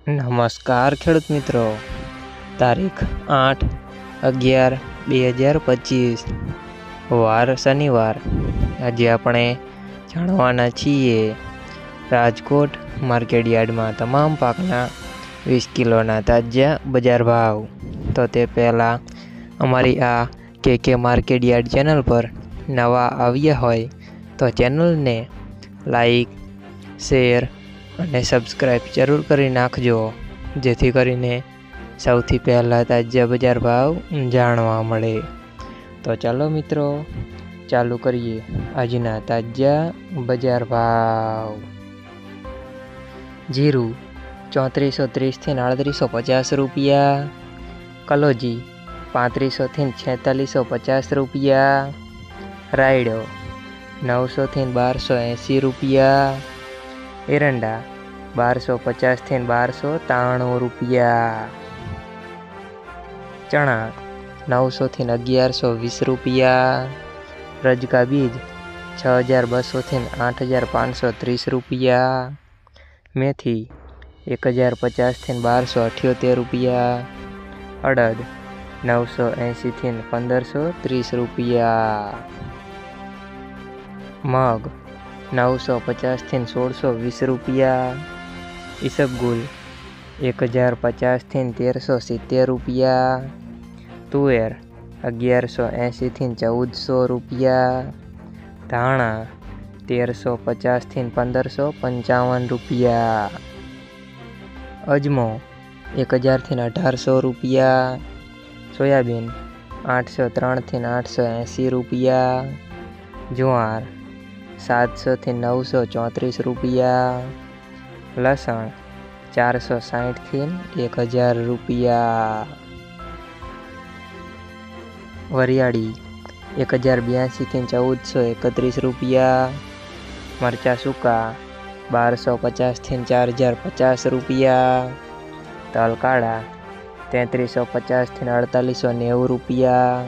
નમસ્કાર ખેડૂત મિત્રો, તારીખ 8/11/2025 વાર શનિવાર। આજે આપણે જાણવાના છીએ રાજકોટ માર્કેટયાર્ડમાં તમામ પાકના 20 કિલોના તાજા બજાર ભાવ। તો તે પહેલાં અમારી આ કે માર્કેટયાર્ડ ચેનલ પર નવા આવ્યા હોય તો ચેનલને લાઈક, શેર અને સબસ્ક્રાઈબ જરૂર કરી નાખજો, જેથી કરીને સૌથી પહેલાં તાજા બજાર ભાવ જાણવા મળે। તો ચાલો મિત્રો, ચાલુ કરીએ આજના તાજા બજાર ભાવ। જીરું 3430 થી 3850 રૂપિયા, કલોજી 3500 થી 4650 રૂપિયા, રાયડો 900 થી 1280 રૂપિયા, એરંડા 1250 થી 1293 રૂપિયા, ચણા 900 થી 1120 રૂપિયા, રજકા બીજ 6200 થી 8530 રૂપિયા, મેથી 1050 થી 1278 રૂપિયા, અડદ 980 થી 1530 રૂપિયા, મગ 950 થી 1620 રૂપિયા, ઈસબગુલ 1050 થી 1370 રૂપિયા, તુવેર 1180 થી 1400 રૂપિયા, ધાણા 1350 થી 1555 રૂપિયા, અજમો 1000 થી 1800 રૂપિયા, સોયાબીન 803 થી 880 રૂપિયા, જુવાર 700 થી 934 રૂપિયા, લસણ 460 થી 1000 રૂપિયા, વરિયાળી 1082 થી 1431 રૂપિયા, મરચા સૂકા 1250 થી 4050 રૂપિયા, તલ કાળા 3350 થી 4890 રૂપિયા,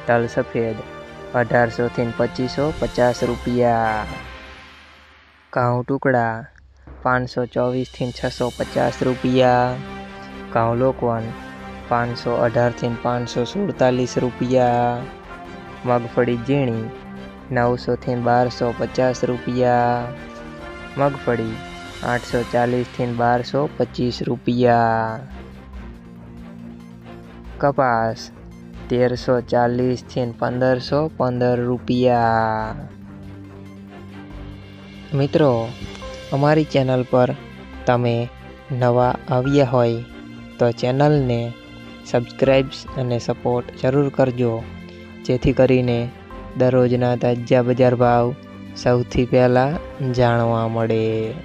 તલ સફેદ 1800 થી 2550 રૂપિયા, ઘઉં ટુકડા 524 થી 650 રૂપિયા, ઘઉં લોકવન 518 થી 547 રૂપિયા, મગફળી ઝીણી 900 થી 1250 રૂપિયા, મગફળી 840 થી 1225 રૂપિયા, કપાસ 1340 થી 1515 રૂપિયા। મિત્રો, અમારી ચેનલ પર તમે નવા આવ્યા હોય તો ચેનલને સબસ્ક્રાઈબ અને સપોર્ટ જરૂર કરજો, જેથી કરીને દરરોજના તાજા બજાર ભાવ સૌથી પહેલાં જાણવા મળે।